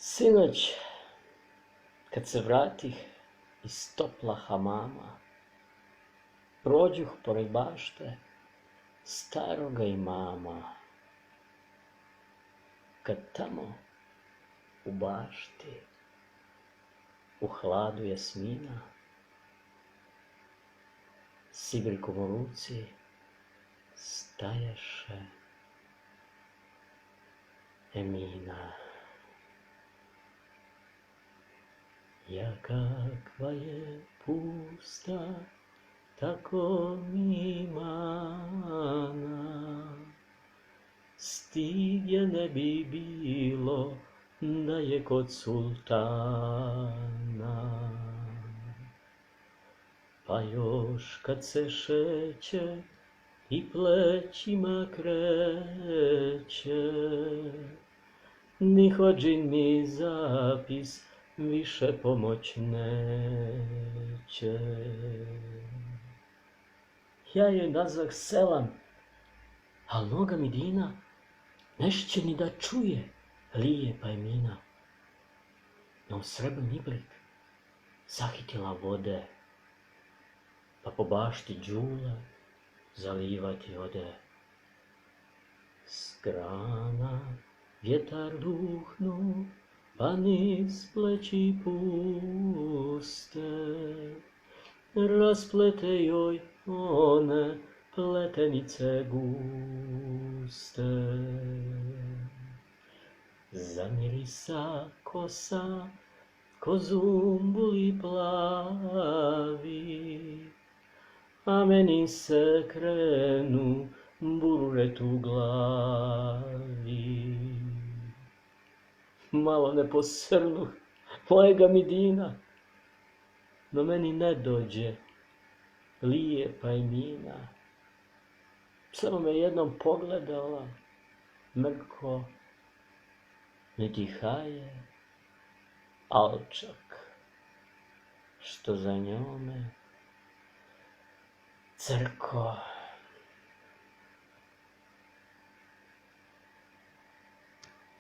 Sinoć, kad se vratih iz topla hamama, prođuh pored bašte staroga imama. Kad tamo u bašti, u hladu jasmina, s ibrikom u ruci stajaše Emina. Ja kakva je pusta, tako mi mana, stid je ne bi bilo da je kod sultana. Pa još kad se šeće i plećima kreće, ni hodžin mi zapis više pomoć neće. Ja joj nazvah selam, al noga mi Dina nešće ni da čuje lijepa Emina. No u srebrni ibrik zahitila vode, pa po bašti đula zalivati ode. S grana vjetar duhnu, pa niz pleći puste, rasplete joj one pletenice guste. Zamirisa kosa ko zumbuli plavi, a meni se krenu bururet u glavi. Malo ne posrnu mojega mi Dina, no meni ne dođe lijepa Emina. Samo me jednom pogledala, mrko, ne dihaje, alčak, što za njome crko.